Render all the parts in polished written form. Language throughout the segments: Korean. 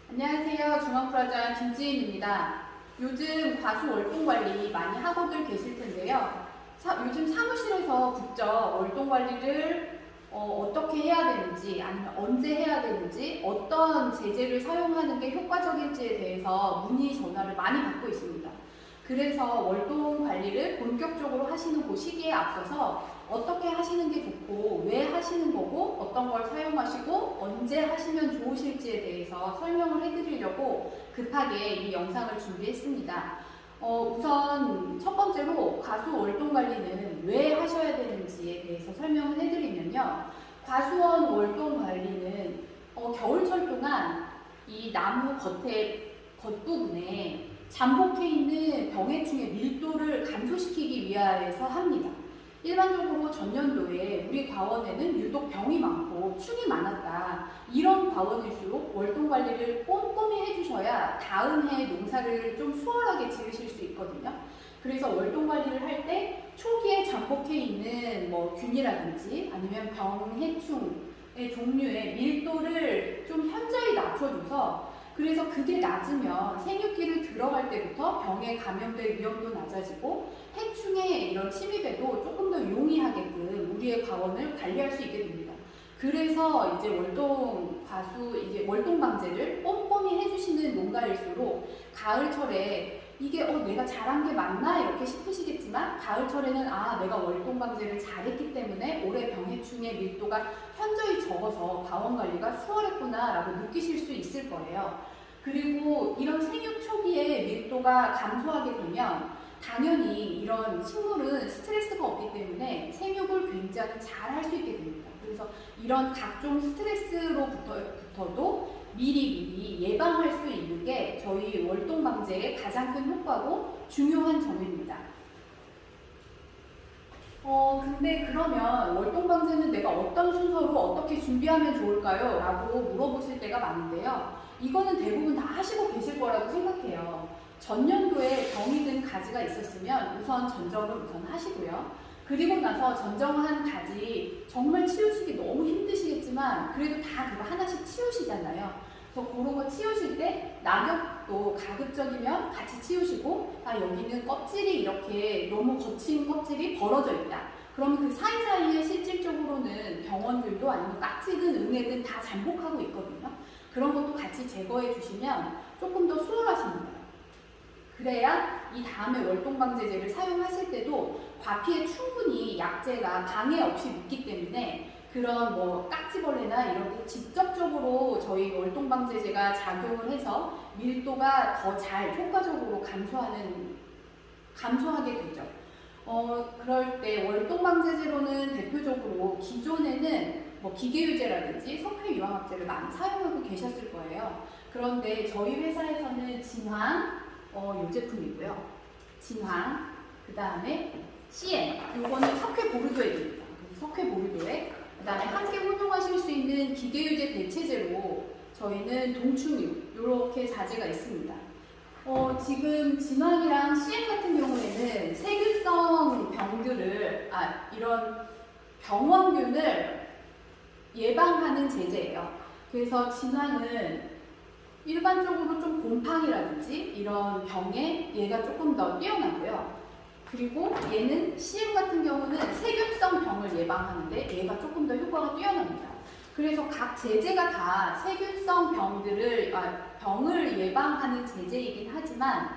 안녕하세요. 중앙프라자 김지인입니다. 요즘 과수 월동 관리 많이 하고들 계실 텐데요. 요즘 사무실에서 국적 월동 관리를 어떻게 해야 되는지, 아니면 언제 해야 되는지, 어떤 제재를 사용하는 게 효과적일지에 대해서 문의 전화를 많이 받고 있습니다. 그래서 월동 관리를 본격적으로 하시는 그 시기에 앞서서 어떻게 하시는 게 좋고 왜 하시는 거고 어떤 걸 사용하시고 언제 하시면 좋으실지에 대해서 설명을 해드리려고 급하게 이 영상을 준비했습니다. 우선 첫 번째로 과수 월동 관리는 왜 하셔야 되는지에 대해서 설명을 해드리면요. 과수원 월동 관리는 겨울철 동안 이 나무 겉부분에 잠복해 있는 병해충의 밀도를 감소시키기 위하여서 합니다. 일반적으로 전년도에 우리 과원에는 유독 병이 많고 충이 많았다. 이런 과원일수록 월동 관리를 꼼꼼히 해주셔야 다음 해 농사를 좀 수월하게 지으실 수 있거든요. 그래서 월동 관리를 할 때 초기에 잠복해 있는 균이라든지 아니면 병해충의 종류의 밀도를 좀 현저히 낮춰줘서, 그래서 그게 낮으면 생육기를 들어갈 때부터 병에 감염될 위험도 낮아지고 해충의 이런 침입에도 조금 더 용이하게끔 우리의 과원을 관리할 수 있게 됩니다. 그래서 이제 월동 방제를 꼼꼼히 해주시는 농가일수록 가을철에 이게 내가 잘한 게 맞나 이렇게 싶으시겠지만, 가을철에는 내가 월동 방제를 잘했기 때문에 올해 병해충의 밀도가 현저히 적어서 과원 관리가 수월했구나 라고 느끼실 수 있을 거예요. 그리고 이런 생육 초기에 밀도가 감소하게 되면 당연히 이런 식물은 스트레스가 없기 때문에 생육을 굉장히 잘 할 수 있게 됩니다. 그래서 이런 각종 스트레스로부터도 미리 예방할 수 있는 게 저희 월동 방제의 가장 큰 효과고 중요한 점입니다. 근데 그러면 월동 방제는 내가 어떤 순서로 어떻게 준비하면 좋을까요? 라고 물어보실 때가 많은데요. 이거는 대부분 다 하시고 계실 거라고 생각해요. 전년도에 병이 든 가지가 있었으면 우선 전정을 하시고요. 그리고 나서 전정한 가지 정말 치우시기 너무 힘드시겠지만 그래도 다 그거 하나씩 치우시잖아요. 그래서 그런 거 치우실 때 낙엽도 가급적이면 같이 치우시고, 여기는 껍질이 이렇게 너무 거친 껍질이 벌어져 있다. 그러면 그 사이사이에 실질적으로는 병원들도 아니면 깍지든 응애든 다 잠복하고 있거든요. 그런 것도 같이 제거해 주시면 조금 더 수월하십니다. 그래야 이 다음에 월동방제제를 사용하실 때도 과피에 충분히 약재가 방해 없이 묻기 때문에 그런 깍지벌레나 이런 게 직접적으로 저희 월동방제제가 작용을 해서 밀도가 더 잘 효과적으로 감소하게 되죠. 그럴 때 월동방제제로는 대표적으로 기존에는 기계유제라든지 석회유황합제를 많이 사용하고 계셨을 거예요. 그런데 저희 회사에서는 진황, 이 제품이고요. 진황, 그 다음에 CN, 요거는 석회보르도액입니다. 석회보르도액, 그 다음에 함께 혼용하실 수 있는 기계유제 대체제로 저희는 동충유, 이렇게 자재가 있습니다. 지금 진황이랑 CN 같은 경우에는 세균성 병들을, 이런 병원균을 예방하는 제제예요. 그래서 진황은 일반적으로 좀 곰팡이라든지 이런 병에 얘가 조금 더 뛰어나고요. 그리고 얘는 CM 같은 경우는 세균성 병을 예방하는데 얘가 조금 더 효과가 뛰어납니다. 그래서 각 제제가 다 세균성 병을 예방하는 제제이긴 하지만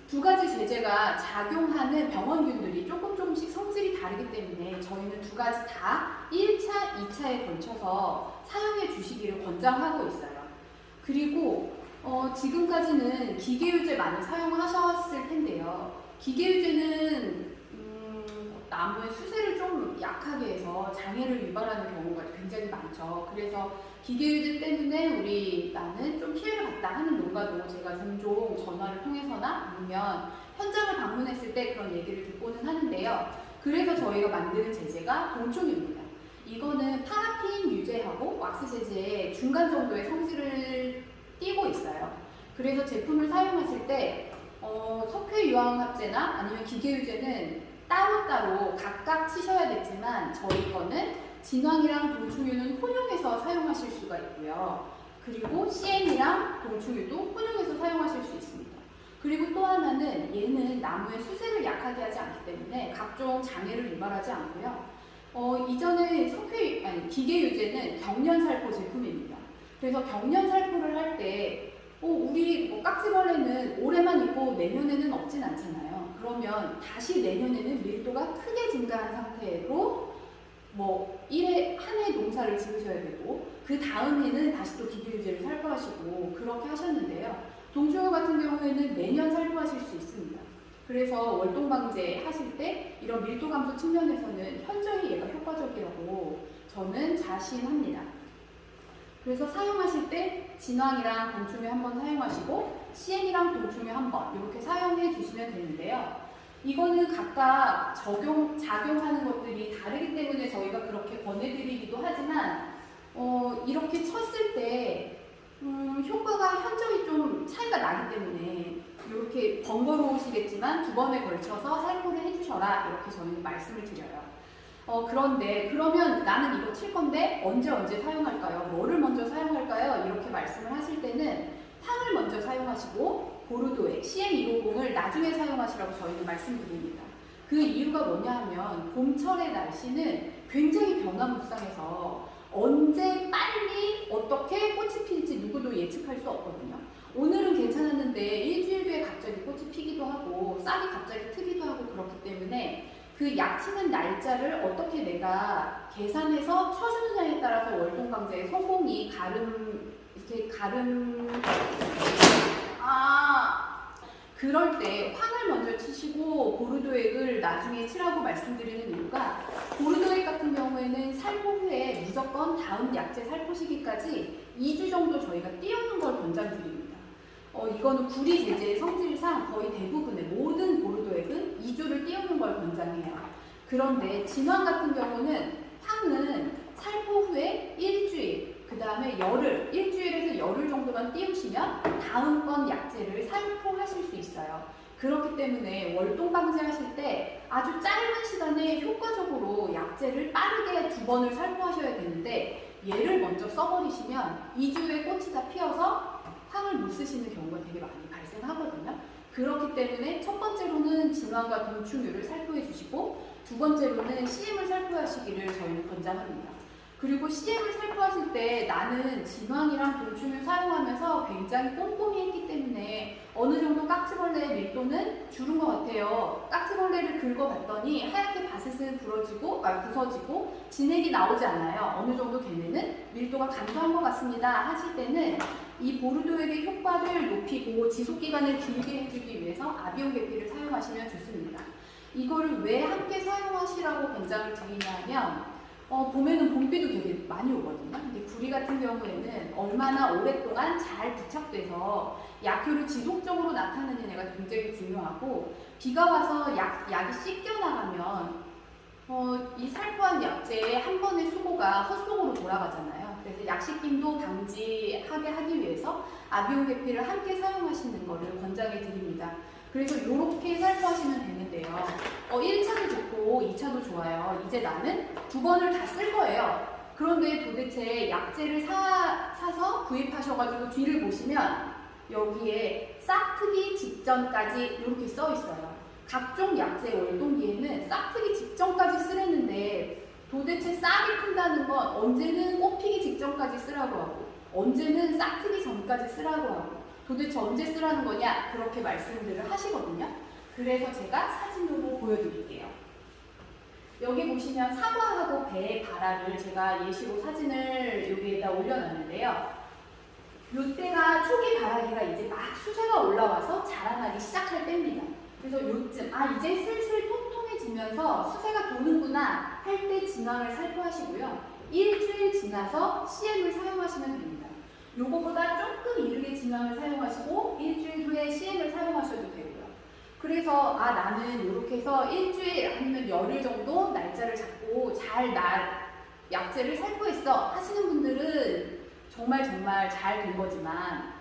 두 가지 제제가 작용하는 병원균들이 조금씩 성질이 다르기 때문에 저희는 두 가지 다 1차, 2차에 걸쳐서 사용해 주시기를 권장하고 있어요. 그리고 지금까지는 기계유제 많이 사용하셨을 텐데요. 기계유제는 나무의 수세를 좀 약하게 해서 장애를 유발하는 경우가 굉장히 많죠. 그래서 기계유제 때문에 나는 좀 피해를 봤다 하는 농가도 제가 종종 전화를 통해서나 아니면 현장을 방문했을 때 그런 얘기를 듣고는 하는데요. 그래서 저희가 만드는 제제가 동충유입니다. 이거는 파라핀 유제하고 왁스 제제의 중간 정도의 성질을 띠고 있어요. 그래서 제품을 사용하실 때 석회유황합제나 아니면 기계유제는 따로따로 각각 치셔야겠지만 저희 거는 진황이랑 동충유는 혼용해서 사용하실 수가 있고요. 그리고 CM이랑 동충유도 혼용해서 사용하실 수 있습니다. 그리고 또 하나는 얘는 나무의 수세를 약하게 하지 않기 때문에 각종 장애를 유발하지 않고요. 이전에 기계유제는 경련살포 제품입니다. 그래서 경련살포를 할 때 우리 깍지벌레는 올해만 있고 내년에는 없진 않잖아요. 그러면 다시 내년에는 밀도가 크게 증가한 상태로 한 해 농사를 지으셔야 되고 그 다음 해는 다시 또 기계유제를 살포하시고 그렇게 하셨는데요. 동충유 같은 경우에는 매년 살포하실 수 있습니다. 그래서 월동방제 하실 때 이런 밀도 감소 측면에서는 현저히 얘가 효과적이라고 저는 자신합니다. 그래서 사용하실 때 진황이랑 동충유 한번 사용하시고 CN이랑 동충유 한번 이렇게 사용해 주시면 되는데요. 이거는 각각 작용하는 것들이 다르기 때문에 저희가 그렇게 권해드리기도 하지만 이렇게 쳤을 때 효과가 현저히 좀 차이가 나기 때문에 이렇게 번거로우시겠지만 2번에 걸쳐서 살포를 해주셔라 이렇게 저희는 말씀을 드려요. 그런데 그러면 나는 이거 칠 건데 언제 사용할까요? 뭐를 먼저 사용할까요? 이렇게 말씀을 하실 때는 탕을 먼저 사용하시고 보르도액 CM250을 나중에 사용하시라고 저희는 말씀드립니다. 그 이유가 뭐냐 하면 봄철의 날씨는 굉장히 변화무쌍해서 언제 빨리 어떻게 꽃이 필지 누구도 예측할 수 없거든요. 오늘은 괜찮았는데 일주일 뒤에 갑자기 꽃이 피기도 하고 싹이 갑자기 트기도 하고 그렇기 때문에 그 약치는 날짜를 어떻게 내가 계산해서 쳐주느냐에 따라서 월동방제의 성공이 그럴 때 황을 먼저 치시고 보르도액을 나중에 치라고 말씀드리는 이유가 보르도액 같은 경우에는 살포 후에 무조건 다음 약제 살포 시기까지 2주 정도 저희가 띄우는 걸 권장드립니다. 이거는 구리 제제의 성질상 거의 대부분의 모든 보르도액은 2주를 띄우는 걸 권장해요. 그런데 진황 같은 경우는 황은 살포 후에 일주일, 그 다음에 일주일에서 열흘 정도만 띄우시면 다음번 약제를 살포하실 수 있어요. 그렇기 때문에 월동방제 하실 때 아주 짧은 시간에 효과적으로 약제를 빠르게 2번을 살포하셔야 되는데 얘를 먼저 써버리시면 2주에 꽃이 다 피어서 황을 못 쓰시는 경우가 되게 많이 발생하거든요. 그렇기 때문에 첫 번째로는 진황과 동충유를 살포해 주시고 두 번째로는 CM을 살포하시기를 저희는 권장합니다. 그리고 CM을 살포하실 때 나는 진황이랑 동충유 사용하면서 굉장히 꼼꼼히 했기 때문에 어느 정도 깍지벌레의 밀도는 줄은 것 같아요. 깍지벌레를 긁어봤더니 하얗게 바스스 부서지고 진액이 나오지 않아요. 어느 정도 걔네는 밀도가 감소한 것 같습니다 하실 때는 이 보르도액의 효과를 높이고 지속기간을 길게 해주기 위해서 아비온 계피를 사용하시면 좋습니다. 이거를 왜 함께 사용하시라고 권장을 드리냐면 봄에는 봄비도 되게 많이 오거든요. 근데 구리 같은 경우에는 얼마나 오랫동안 잘 부착돼서 약효를 지속적으로 나타내느냐가 굉장히 중요하고 비가 와서 약이 씻겨나가면 이 살포한 약재의 한 번의 수고가 헛수고로 돌아가잖아요. 그래서 약식김도 방지하게 하기 위해서 아비온 계피를 함께 사용하시는 것을 권장해 드립니다. 그래서 이렇게 살포하시면 되는데요. 1차도 좋고 2차도 좋아요. 이제 나는 2번을 다 쓸 거예요. 그런데 도대체 약재를 사서 구입하셔가지고 뒤를 보시면 여기에 싹 트기 직전까지 이렇게 써 있어요. 각종 약재 월동기에는 싹 트기 직전까지 쓰랬는데 도대체 싹이 튼다는 건 언제는 꽃 피기 직전까지 쓰라고 하고 언제는 싹 트기 전까지 쓰라고 하고 도대체 언제 쓰라는 거냐 그렇게 말씀들을 하시거든요. 그래서 제가 사진으로 보여드릴게요. 여기 보시면 사과하고 배의 발화를 제가 예시로 사진을 여기에다 올려놨는데요. 요때가 초기 발화기가 이제 막 수세가 올라와서 자라나기 시작할 때입니다. 그래서 요쯤 이제 슬슬 통통해지면서 수세가 도는구나 할 때 진황을 살포하시고요. 일주일 지나서 CM을 사용하시면 됩니다. 요거보다 조금 이르게 진황을 사용하시고 일주일 후에 CM을 사용하셔도 되고요. 그래서 나는 이렇게 해서 일주일 아니면 열흘 정도 날짜를 잡고 잘 약재를 살포했어 하시는 분들은 정말 잘 된 거지만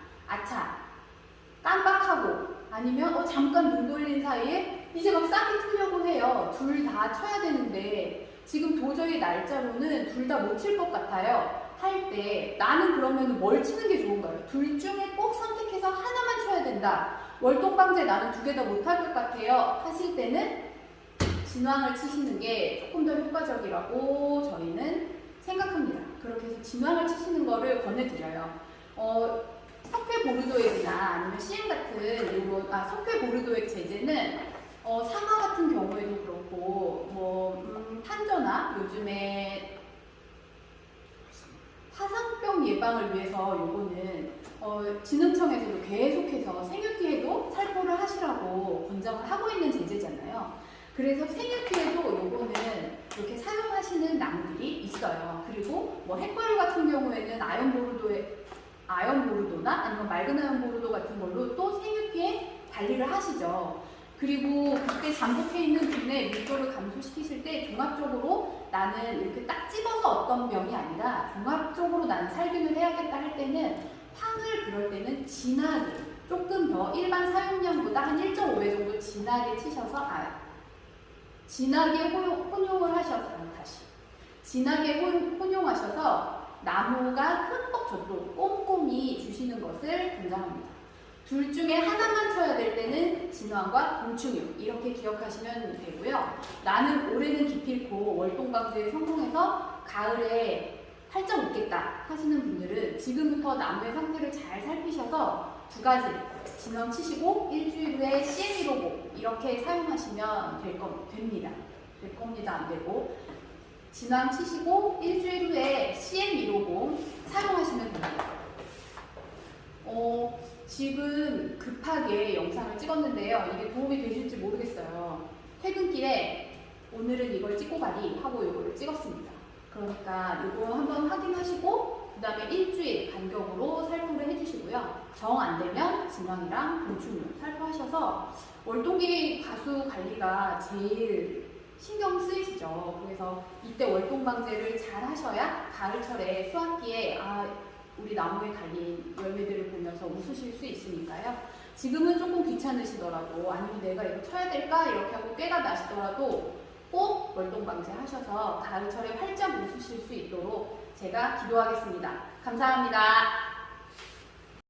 깜빡하고 아니면 잠깐 눈 돌린 사이에 이제 막 싹이 트려고 해요. 둘 다 쳐야 되는데 지금 도저히 날짜로는 둘 다 못 칠 것 같아요 할 때 나는 그러면 뭘 치는 게 좋은가요? 둘 중에 꼭 선택해서 하나만 쳐야 된다. 월동방제 나는 두 개 다 못할 것 같아요. 하실 때는 진왕을 치시는 게 조금 더 효과적이라고 저희는 생각합니다. 그렇게 해서 진왕을 치시는 거를 권해드려요. 석회 보르도액이나 아니면 CM 같은 석회 보르도액 제제는 상아 같은 경우에도 그렇고 탄저나 요즘에 화상병 예방을 위해서 요거는 진흥청에서도 계속해서 생육기에도 살포를 하시라고 권장을 하고 있는 제제잖아요. 그래서 생육기에도 요거는 이렇게 사용하시는 나무들이 있어요. 그리고 핵과류 같은 경우에는 아연 보르도나 아니면 맑은 아연 보르도 같은 걸로 또 생육기에 관리를 하시죠. 그리고 그때 잠복해 있는 균의 밀도를 감소시키실 때 종합적으로 나는 이렇게 딱 집어서 어떤 병이 아니라 종합적으로 나는 살균을 해야겠다 할 때는 황을 그럴 때는 진하게 조금 더 일반 사용량보다 한 1.5배 정도 진하게 치셔서 진하게 혼용을 하셔서 진하게 혼용하셔서 나무가 흠뻑 젖도록 꼼꼼히 주시는 것을 권장합니다. 둘 중에 하나만 쳐야 될 때는 진왕과 동충유 이렇게 기억하시면 되고요. 나는 올해는 기필코 월동방제에 성공해서 가을에 팔자 묶겠다 하시는 분들은 지금부터 나무의 상태를 잘 살피셔서 두 가지 진왕 치시고 일주일 후에 CM150 이렇게 사용하시면 됩니다. 될 겁니다. 안 되고 진왕 치시고 일주일 후에 CM150 사용하시면 됩니다. 지금 급하게 영상을 찍었는데요. 이게 도움이 되실지 모르겠어요. 퇴근길에 오늘은 이걸 찍고 가리 하고 이거를 찍었습니다. 그러니까 이거 한번 확인하시고 그 다음에 일주일 간격으로 살포를 해주시고요. 정 안 되면 진왕이랑 동충유 살포하셔서 월동기 가수 관리가 제일 신경 쓰이시죠. 그래서 이때 월동방제를 잘 하셔야 가을철에 수확기에 우리 나무에 달린 열매들을 보면서 웃으실 수 있으니까요. 지금은 조금 귀찮으시더라도 아니면 내가 이거 쳐야 될까 이렇게 하고 꾀가 나시더라도 꼭 월동방제 하셔서 가을철에 활짝 웃으실 수 있도록 제가 기도하겠습니다. 감사합니다.